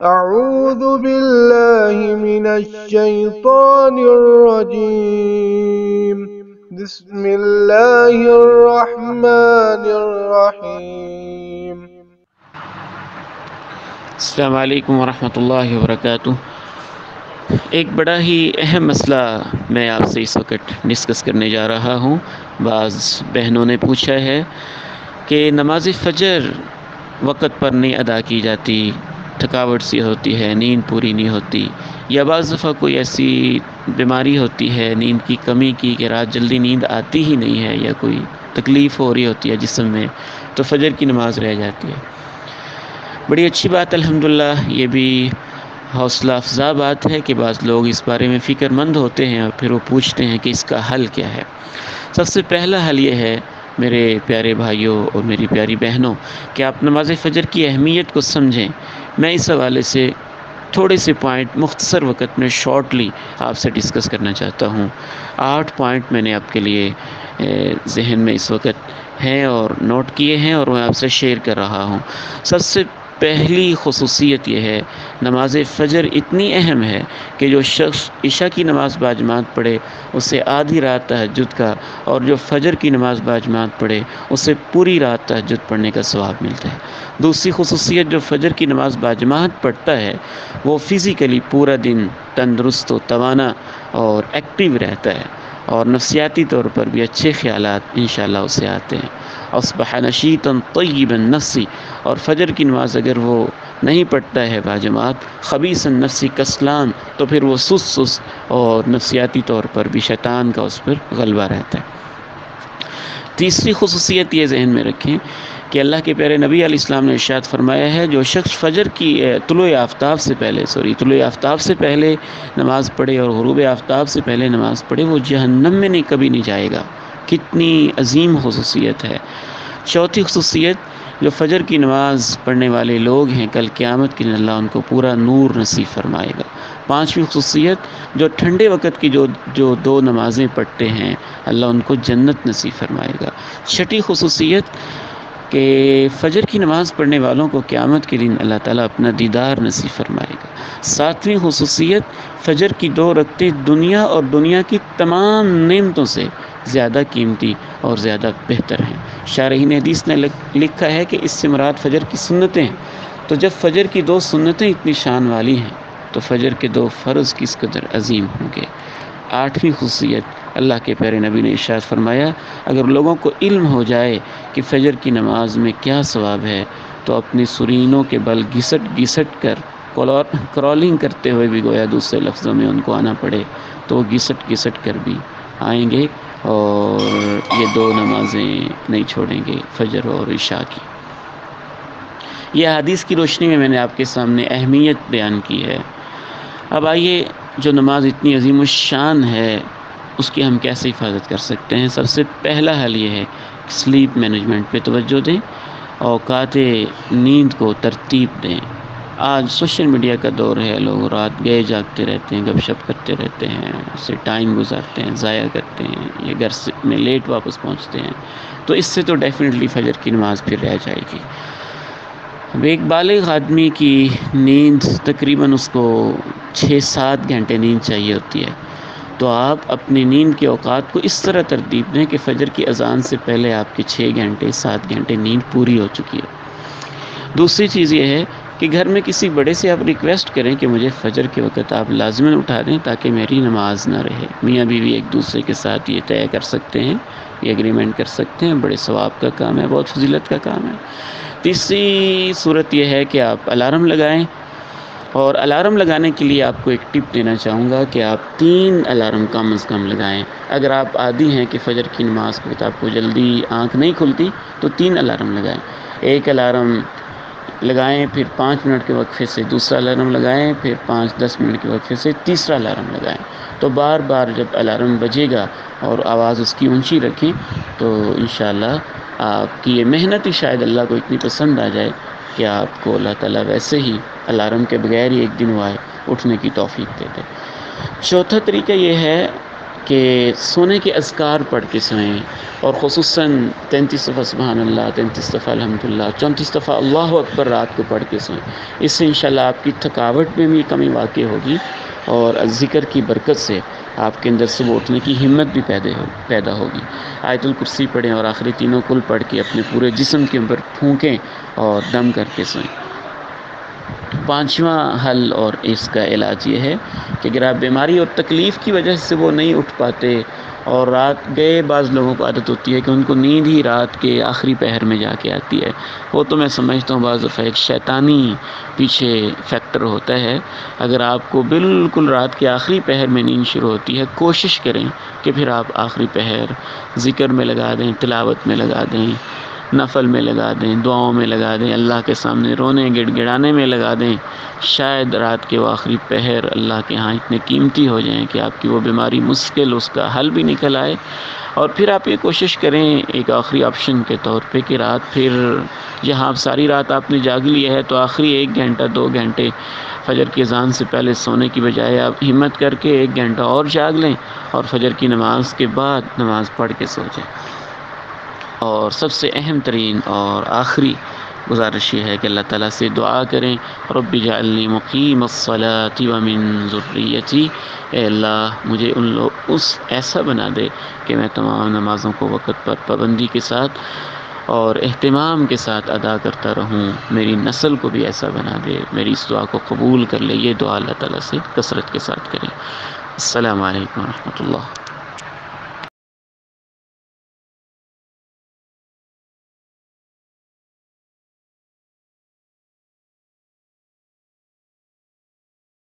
أعوذ بالله من الشيطان الرجيم. بسم الله الرحمن الرحيم. السلام علیکم ورحمۃ اللہ وبرکاتہ۔ ایک بڑا ہی اہم مسئلہ میں آپ سے اس وقت ڈسکس کرنے جا رہا ہوں۔ بعض بہنوں نے پوچھا ہے کہ نماز فجر وقت پر نہیں ادا کی جاتی، تھکاوٹ سی ہوتی ہے، نیند پوری نہیں ہوتی، یا بعض دفعہ کوئی ایسی بیماری ہوتی ہے نیند کی کمی کی کہ رات جلدی نیند آتی ہی نہیں ہے، یا کوئی تکلیف ہو رہی ہوتی ہے جسم میں تو فجر کی نماز رہ جاتی ہے۔ بڑی اچھی بات الحمدللہ، یہ بھی حوصلہ افزا بات ہے کہ بعض لوگ اس بارے میں فکر مند ہوتے ہیں اور پھر وہ پوچھتے ہیں کہ اس کا حل کیا ہے۔ سب سے پہلا حل یہ ہے میرے پیارے بھائیوں اور میری پیاری بہنوں کہ آپ نماز فجر کی اہمیت کو سمجھیں۔ میں اس حوالے سے تھوڑے سے پوائنٹ مختصر وقت میں شارٹلی آپ سے ڈسکس کرنا چاہتا ہوں۔ 8 پوائنٹ میں نے آپ کے لیے ذہن میں اس وقت ہیں اور نوٹ کیے ہیں اور میں آپ سے شیئر کر رہا ہوں۔ سب سے پہلی خصوصیت یہ ہے، نماز فجر اتنی اہم ہے کہ جو شخص عشاء کی نماز باجماعت پڑھے اسے آدھی رات تہجد کا، اور جو فجر کی نماز باجماعت پڑھے اسے پوری رات تہجد پڑھنے کا ثواب ملتا ہے۔ دوسری خصوصیت، جو فجر کی نماز باجماعت پڑھتا ہے وہ فزیکلی پورا دن تندرست و توانا اور ایکٹیو رہتا ہے، اور نفسیاتی طور پر بھی اچھے خیالات انشاءاللہ اسے آتے ہیں۔ اصبح نشیطا طیبا نفسی، اور فجر کی نماز اگر وہ نہیں پڑھتا ہے باجماعت، خبیث النفس کسلان، تو پھر وہ سست اور نفسیاتی طور پر بھی شیطان کا اس پر غلبہ رہتا ہے۔ تیسری خصوصیت یہ ذہن میں رکھیں کہ اللہ کے پیارے نبی علیہ السلام نے ارشاد فرمایا ہے، جو شخص فجر کی طلوع آفتاب سے پہلے نماز پڑھے اور غروب آفتاب سے پہلے نماز پڑھے وہ جہنم میں کبھی نہیں جائے گا۔ کتنی عظیم خصوصیت ہے۔ چوتھی خصوصیت، جو فجر کی نماز پڑھنے والے لوگ ہیں کل قیامت کے دن اللہ ان کو پورا نور نصیب فرمائے گا۔ پانچویں خصوصیت، جو ٹھنڈے وقت کی جو 2 نمازیں پڑھتے ہیں اللہ ان کو جنت نصیب فرمائے گا۔ چھٹی خصوصیت کہ فجر کی نماز پڑھنے والوں کو قیامت کے دن اللہ تعالیٰ اپنا دیدار نصیب فرمائے گا۔ ساتویں خصوصیت، فجر کی 2 رکعتیں دنیا اور دنیا کی تمام نعمتوں سے زیادہ قیمتی اور زیادہ بہتر ہیں۔ شارحین حدیث نے لکھا ہے کہ اس سے مراد فجر کی سنتیں ہیں، تو جب فجر کی 2 سنتیں اتنی شان والی ہیں تو فجر کے 2 فرض کس قدر عظیم ہوں گے۔ آٹھویں خصوصیت، اللہ کے پیارے نبی نے ارشاد فرمایا، اگر لوگوں کو علم ہو جائے کہ فجر کی نماز میں کیا ثواب ہے تو اپنے سرینوں کے بل گھسٹ گھسٹ کر کرالنگ کرتے ہوئے بھی، گویا دوسرے لفظوں میں ان کو آنا پڑے تو وہ گھسٹ گھسٹ کر بھی آئیں گے اور یہ 2 نمازیں نہیں چھوڑیں گے، فجر اور عشاء کی۔ یہ حدیث کی روشنی میں نے آپ کے سامنے اہمیت بیان کی ہے۔ اب آئیے، جو نماز اتنی عظیم الشان ہے اس کی ہم کیسے حفاظت کر سکتے ہیں۔ سب سے پہلا حل یہ ہے کہ سلیپ مینجمنٹ پہ توجہ دیں، اوقات نیند کو ترتیب دیں۔ آج سوشل میڈیا کا دور ہے، لوگ رات گئے جاگتے رہتے ہیں، گپ شپ کرتے رہتے ہیں، اس سے ٹائم گزارتے ہیں، ضائع کرتے ہیں، یہ گھر میں لیٹ واپس پہنچتے ہیں، تو اس سے تو ڈیفینیٹلی فجر کی نماز پھر رہ جائے گی۔ ایک بالغ آدمی کی نیند تقریباً اس کو 6-7 گھنٹے نیند چاہیے ہوتی ہے، تو آپ اپنی نیند کے اوقات کو اس طرح ترتیب دیں کہ فجر کی اذان سے پہلے آپ کی 6-7 گھنٹے نیند پوری ہو چکی ہے۔ دوسری چیز یہ ہے کہ گھر میں کسی بڑے سے آپ ریکویسٹ کریں کہ مجھے فجر کے وقت آپ لازماً اٹھا دیں تاکہ میری نماز نہ رہے۔ میاں بیوی ایک دوسرے کے ساتھ یہ طے کر سکتے ہیں، یہ ایگریمنٹ کر سکتے ہیں، بڑے ثواب کا کام ہے، بہت فضیلت کا کام ہے۔ تیسری صورت یہ ہے کہ آپ الارم لگائیں، اور الارم لگانے کے لیے آپ کو ایک ٹپ دینا چاہوں گا کہ آپ 3 الارم کم از کم لگائیں۔ اگر آپ عادی ہیں کہ فجر کی نماز کے وقت آپ کو جلدی آنکھ نہیں کھلتی تو 3 الارم لگائیں۔ ایک الارم لگائیں، پھر 5 منٹ کے وقفے سے دوسرا الارم لگائیں، پھر 5-10 منٹ کے وقفے سے تیسرا الارم لگائیں۔ تو بار بار جب الارم بجے گا اور آواز اس کی اونچی رکھیں تو انشاءاللہ آپ کی یہ محنت ہی شاید اللہ کو اتنی پسند آ جائے کہ آپ کو اللہ تعالیٰ ویسے ہی الارم کے بغیر ہی ایک دن وائے اٹھنے کی توفیق دے دے۔ چوتھا طریقہ یہ ہے کہ سونے کے اذکار پڑھ کے سوئیں، اور خصوصاً 33 دفعہ سبحان اللہ، 33 دفعہ الحمدللہ، 34 دفعہ اللہ اکبر رات کو پڑھ کے سوئیں۔ اس سے انشاءاللہ آپ کی تھکاوٹ میں بھی کمی واقع ہوگی، اور ذکر کی برکت سے آپ کے اندر صبح اٹھنے کی ہمت بھی پیدا ہوگی۔ آیت الکرسی پڑھیں اور آخری تینوں کل پڑھ کے اپنے پورے جسم کے اوپر پھونکیں اور دم کر کے سوئیں۔ پانچواں حل اور اس کا علاج یہ ہے کہ اگر آپ بیماری اور تکلیف کی وجہ سے وہ نہیں اٹھ پاتے، اور رات گئے، بعض لوگوں کو عادت ہوتی ہے کہ ان کو نیند ہی رات کے آخری پہر میں جا کے آتی ہے، وہ تو میں سمجھتا ہوں بعض دفعہ ایک شیطانی پیچھے فیکٹر ہوتا ہے۔ اگر آپ کو بالکل رات کے آخری پہر میں نیند شروع ہوتی ہے، کوشش کریں کہ پھر آپ آخری پہر ذکر میں لگا دیں، تلاوت میں لگا دیں، نفل میں لگا دیں، دعاؤں میں لگا دیں، اللہ کے سامنے رونے گڑ گڑانے میں لگا دیں۔ شاید رات کے وہ آخری پہر اللہ کے ہاں اتنے قیمتی ہو جائیں کہ آپ کی وہ بیماری مشکل اس کا حل بھی نکل آئے۔ اور پھر آپ یہ کوشش کریں ایک آخری آپشن کے طور پہ کہ رات پھر جہاں آپ ساری رات آپ نے جاگ لیا ہے، تو آخری 1 گھنٹہ 2 گھنٹے فجر کی اذان سے پہلے سونے کی بجائے آپ ہمت کر کے 1 گھنٹہ اور جاگ لیں، اور فجر کی نماز کے بعد نماز پڑھ کے سو جائیں۔ اور سب سے اہم ترین اور آخری گزارش یہ ہے کہ اللہ تعالیٰ سے دعا کریں، رب اجعلنی مقیم الصلاۃ ومن ذریتی، اے اللہ مجھے ایسا بنا دے کہ میں تمام نمازوں کو وقت پر پابندی کے ساتھ اور اہتمام کے ساتھ ادا کرتا رہوں، میری نسل کو بھی ایسا بنا دے، میری اس دعا کو قبول کر لے۔ یہ دعا اللہ تعالیٰ سے کثرت کے ساتھ کریں۔ السلام علیکم ورحمۃ اللہ۔